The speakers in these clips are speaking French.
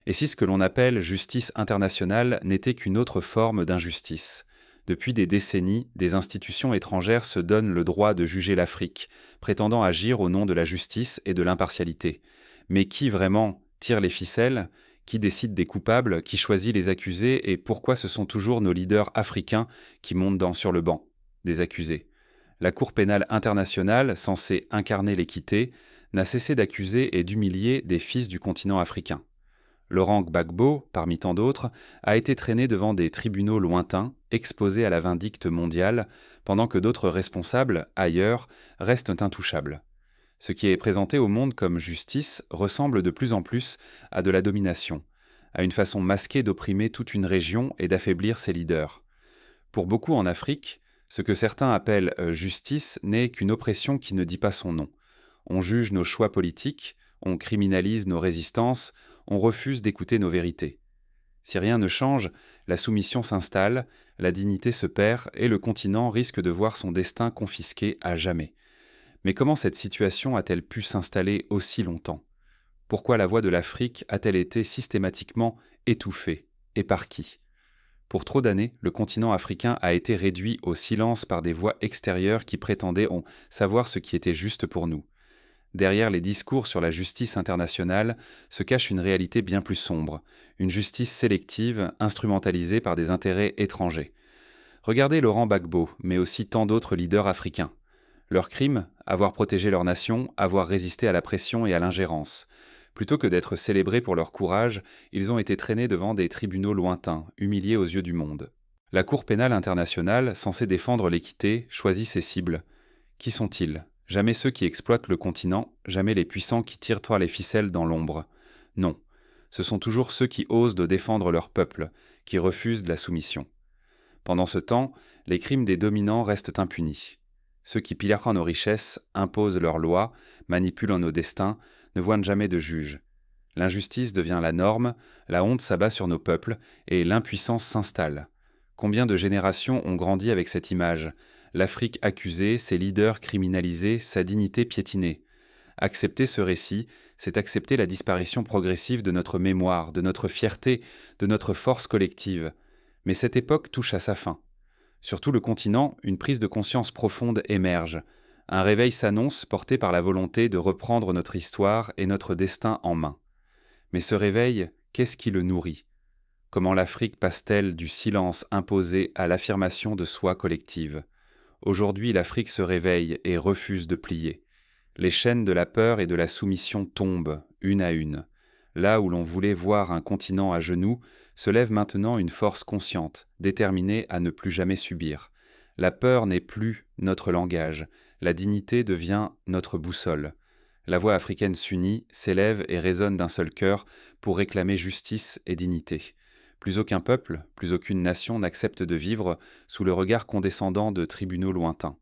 Et si ce que l'on appelle justice internationale n'était qu'une autre forme d'injustice? Depuis des décennies, des institutions étrangères se donnent le droit de juger l'Afrique, prétendant agir au nom de la justice et de l'impartialité. Mais qui vraiment tire les ficelles? Qui décide des coupables? Qui choisit les accusés? Et pourquoi ce sont toujours nos leaders africains qui montent sur le banc des accusés? La Cour pénale internationale, censée incarner l'équité, n'a cessé d'accuser et d'humilier des fils du continent africain. Laurent Gbagbo, parmi tant d'autres, a été traîné devant des tribunaux lointains, exposé à la vindicte mondiale, pendant que d'autres responsables, ailleurs, restent intouchables. Ce qui est présenté au monde comme justice ressemble de plus en plus à de la domination, à une façon masquée d'opprimer toute une région et d'affaiblir ses leaders. Pour beaucoup en Afrique, ce que certains appellent justice n'est qu'une oppression qui ne dit pas son nom. On juge nos choix politiques, on criminalise nos résistances, on refuse d'écouter nos vérités. Si rien ne change, la soumission s'installe, la dignité se perd et le continent risque de voir son destin confisqué à jamais. Mais comment cette situation a-t-elle pu s'installer aussi longtemps? Pourquoi la voix de l'Afrique a-t-elle été systématiquement étouffée? Et par qui? Pour trop d'années, le continent africain a été réduit au silence par des voix extérieures qui prétendaient savoir ce qui était juste pour nous. Derrière les discours sur la justice internationale se cache une réalité bien plus sombre, une justice sélective, instrumentalisée par des intérêts étrangers. Regardez Laurent Gbagbo, mais aussi tant d'autres leaders africains. Leur crime, avoir protégé leur nation, avoir résisté à la pression et à l'ingérence. Plutôt que d'être célébrés pour leur courage, ils ont été traînés devant des tribunaux lointains, humiliés aux yeux du monde. La Cour pénale internationale, censée défendre l'équité, choisit ses cibles. Qui sont-ils? Jamais ceux qui exploitent le continent, jamais les puissants qui tirent les ficelles dans l'ombre. Non, ce sont toujours ceux qui osent de défendre leur peuple, qui refusent la soumission. Pendant ce temps, les crimes des dominants restent impunis. Ceux qui pillent nos richesses, imposent leurs lois, manipulent nos destins, ne voient jamais de juge. L'injustice devient la norme, la honte s'abat sur nos peuples, et l'impuissance s'installe. Combien de générations ont grandi avec cette image? L'Afrique accusée, ses leaders criminalisés, sa dignité piétinée. Accepter ce récit, c'est accepter la disparition progressive de notre mémoire, de notre fierté, de notre force collective. Mais cette époque touche à sa fin. Sur tout le continent, une prise de conscience profonde émerge. Un réveil s'annonce porté par la volonté de reprendre notre histoire et notre destin en main. Mais ce réveil, qu'est-ce qui le nourrit? Comment l'Afrique passe-t-elle du silence imposé à l'affirmation de soi collective? Aujourd'hui, l'Afrique se réveille et refuse de plier. Les chaînes de la peur et de la soumission tombent, une à une. Là où l'on voulait voir un continent à genoux, se lève maintenant une force consciente, déterminée à ne plus jamais subir. La peur n'est plus notre langage, la dignité devient notre boussole. La voix africaine s'unit, s'élève et résonne d'un seul cœur pour réclamer justice et dignité. Plus aucun peuple, plus aucune nation n'accepte de vivre sous le regard condescendant de tribunaux lointains.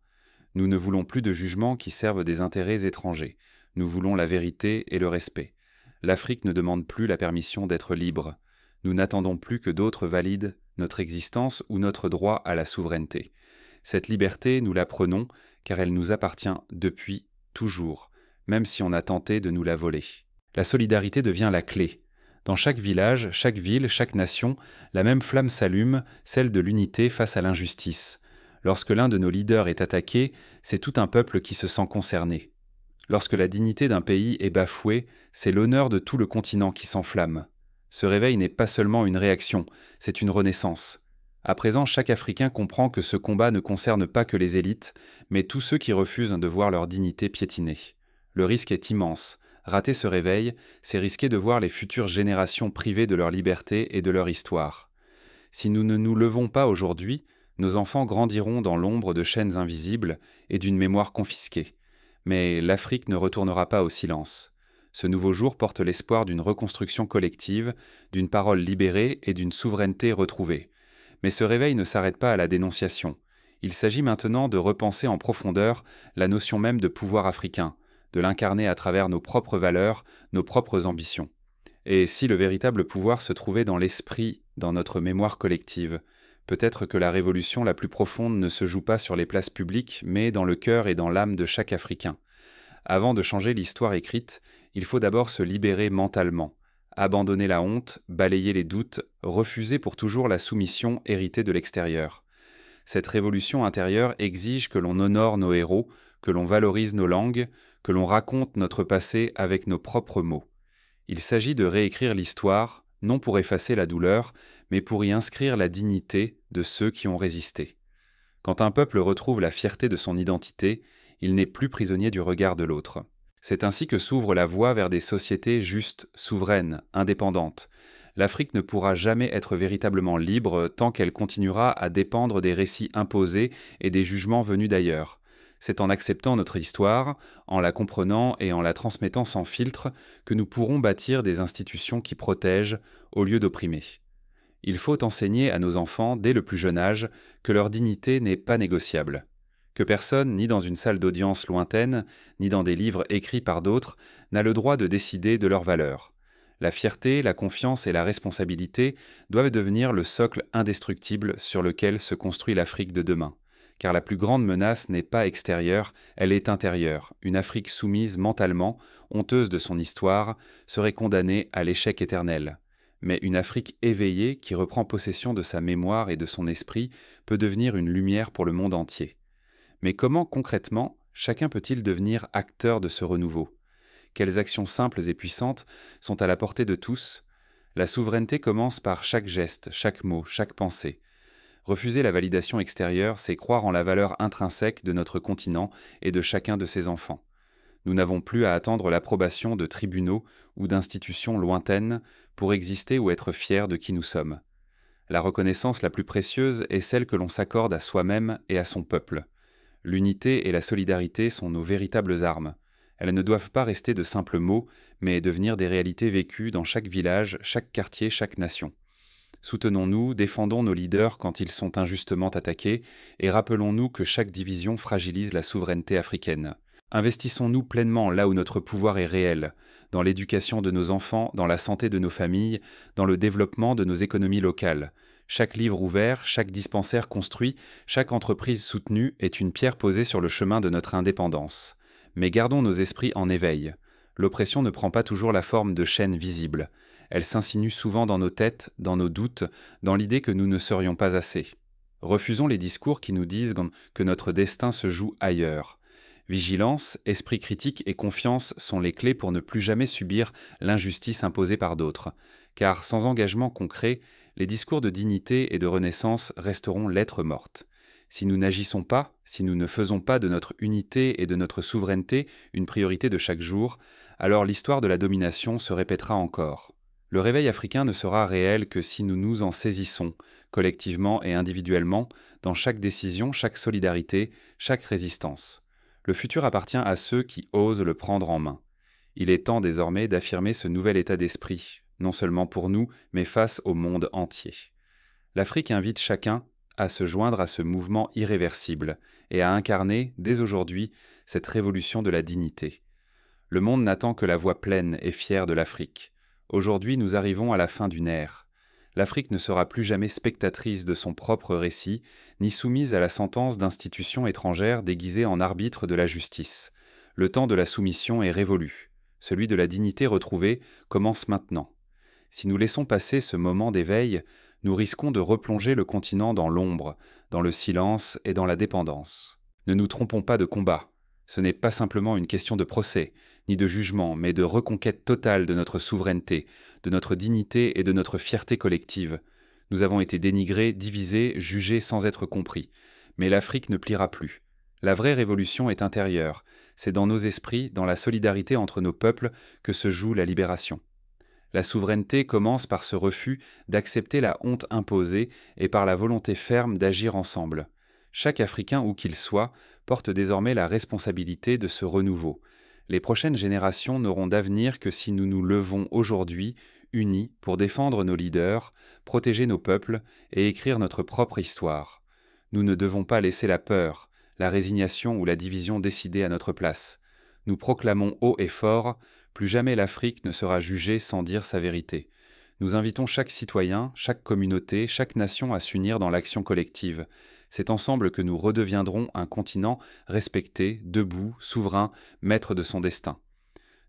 Nous ne voulons plus de jugements qui servent des intérêts étrangers. Nous voulons la vérité et le respect. L'Afrique ne demande plus la permission d'être libre. Nous n'attendons plus que d'autres valident notre existence ou notre droit à la souveraineté. Cette liberté, nous la prenons car elle nous appartient depuis toujours, même si on a tenté de nous la voler. La solidarité devient la clé. Dans chaque village, chaque ville, chaque nation, la même flamme s'allume, celle de l'unité face à l'injustice. Lorsque l'un de nos leaders est attaqué, c'est tout un peuple qui se sent concerné. Lorsque la dignité d'un pays est bafouée, c'est l'honneur de tout le continent qui s'enflamme. Ce réveil n'est pas seulement une réaction, c'est une renaissance. À présent, chaque Africain comprend que ce combat ne concerne pas que les élites, mais tous ceux qui refusent de voir leur dignité piétinée. Le risque est immense. Rater ce réveil, c'est risquer de voir les futures générations privées de leur liberté et de leur histoire. Si nous ne nous levons pas aujourd'hui, nos enfants grandiront dans l'ombre de chaînes invisibles et d'une mémoire confisquée. Mais l'Afrique ne retournera pas au silence. Ce nouveau jour porte l'espoir d'une reconstruction collective, d'une parole libérée et d'une souveraineté retrouvée. Mais ce réveil ne s'arrête pas à la dénonciation. Il s'agit maintenant de repenser en profondeur la notion même de pouvoir africain, de l'incarner à travers nos propres valeurs, nos propres ambitions. Et si le véritable pouvoir se trouvait dans l'esprit, dans notre mémoire collective, peut-être que la révolution la plus profonde ne se joue pas sur les places publiques, mais dans le cœur et dans l'âme de chaque Africain. Avant de changer l'histoire écrite, il faut d'abord se libérer mentalement, abandonner la honte, balayer les doutes, refuser pour toujours la soumission héritée de l'extérieur. Cette révolution intérieure exige que l'on honore nos héros, que l'on valorise nos langues, que l'on raconte notre passé avec nos propres mots. Il s'agit de réécrire l'histoire, non pour effacer la douleur, mais pour y inscrire la dignité de ceux qui ont résisté. Quand un peuple retrouve la fierté de son identité, il n'est plus prisonnier du regard de l'autre. C'est ainsi que s'ouvre la voie vers des sociétés justes, souveraines, indépendantes. L'Afrique ne pourra jamais être véritablement libre tant qu'elle continuera à dépendre des récits imposés et des jugements venus d'ailleurs. C'est en acceptant notre histoire, en la comprenant et en la transmettant sans filtre, que nous pourrons bâtir des institutions qui protègent au lieu d'opprimer. Il faut enseigner à nos enfants, dès le plus jeune âge, que leur dignité n'est pas négociable. Que personne, ni dans une salle d'audience lointaine, ni dans des livres écrits par d'autres, n'a le droit de décider de leurs valeurs. La fierté, la confiance et la responsabilité doivent devenir le socle indestructible sur lequel se construit l'Afrique de demain. Car la plus grande menace n'est pas extérieure, elle est intérieure. Une Afrique soumise mentalement, honteuse de son histoire, serait condamnée à l'échec éternel. Mais une Afrique éveillée, qui reprend possession de sa mémoire et de son esprit, peut devenir une lumière pour le monde entier. Mais comment, concrètement, chacun peut-il devenir acteur de ce renouveau ? Quelles actions simples et puissantes sont à la portée de tous ? La souveraineté commence par chaque geste, chaque mot, chaque pensée. Refuser la validation extérieure, c'est croire en la valeur intrinsèque de notre continent et de chacun de ses enfants. Nous n'avons plus à attendre l'approbation de tribunaux ou d'institutions lointaines pour exister ou être fiers de qui nous sommes. La reconnaissance la plus précieuse est celle que l'on s'accorde à soi-même et à son peuple. L'unité et la solidarité sont nos véritables armes. Elles ne doivent pas rester de simples mots, mais devenir des réalités vécues dans chaque village, chaque quartier, chaque nation. Soutenons-nous, défendons nos leaders quand ils sont injustement attaqués, et rappelons-nous que chaque division fragilise la souveraineté africaine. Investissons-nous pleinement là où notre pouvoir est réel, dans l'éducation de nos enfants, dans la santé de nos familles, dans le développement de nos économies locales. Chaque livre ouvert, chaque dispensaire construit, chaque entreprise soutenue est une pierre posée sur le chemin de notre indépendance. Mais gardons nos esprits en éveil. L'oppression ne prend pas toujours la forme de chaînes visibles. Elle s'insinue souvent dans nos têtes, dans nos doutes, dans l'idée que nous ne serions pas assez. Refusons les discours qui nous disent que notre destin se joue ailleurs. Vigilance, esprit critique et confiance sont les clés pour ne plus jamais subir l'injustice imposée par d'autres. Car sans engagement concret, les discours de dignité et de renaissance resteront lettres mortes. Si nous n'agissons pas, si nous ne faisons pas de notre unité et de notre souveraineté une priorité de chaque jour, alors l'histoire de la domination se répétera encore. Le réveil africain ne sera réel que si nous nous en saisissons, collectivement et individuellement, dans chaque décision, chaque solidarité, chaque résistance. Le futur appartient à ceux qui osent le prendre en main. Il est temps désormais d'affirmer ce nouvel état d'esprit, non seulement pour nous, mais face au monde entier. L'Afrique invite chacun à se joindre à ce mouvement irréversible et à incarner, dès aujourd'hui, cette révolution de la dignité. Le monde n'attend que la voix pleine et fière de l'Afrique. Aujourd'hui, nous arrivons à la fin d'une ère. L'Afrique ne sera plus jamais spectatrice de son propre récit, ni soumise à la sentence d'institutions étrangères déguisées en arbitres de la justice. Le temps de la soumission est révolu. Celui de la dignité retrouvée commence maintenant. Si nous laissons passer ce moment d'éveil, nous risquons de replonger le continent dans l'ombre, dans le silence et dans la dépendance. Ne nous trompons pas de combat. Ce n'est pas simplement une question de procès, ni de jugement, mais de reconquête totale de notre souveraineté, de notre dignité et de notre fierté collective. Nous avons été dénigrés, divisés, jugés sans être compris. Mais l'Afrique ne pliera plus. La vraie révolution est intérieure. C'est dans nos esprits, dans la solidarité entre nos peuples, que se joue la libération. La souveraineté commence par ce refus d'accepter la honte imposée et par la volonté ferme d'agir ensemble. Chaque Africain, où qu'il soit, porte désormais la responsabilité de ce renouveau. Les prochaines générations n'auront d'avenir que si nous nous levons aujourd'hui, unis, pour défendre nos leaders, protéger nos peuples et écrire notre propre histoire. Nous ne devons pas laisser la peur, la résignation ou la division décider à notre place. Nous proclamons haut et fort, plus jamais l'Afrique ne sera jugée sans dire sa vérité. Nous invitons chaque citoyen, chaque communauté, chaque nation à s'unir dans l'action collective. C'est ensemble que nous redeviendrons un continent respecté, debout, souverain, maître de son destin.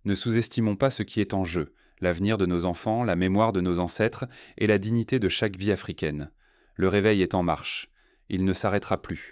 Ne sous-estimons pas ce qui est en jeu. l'avenir de nos enfants, la mémoire de nos ancêtres et la dignité de chaque vie africaine. Le réveil est en marche. Il ne s'arrêtera plus.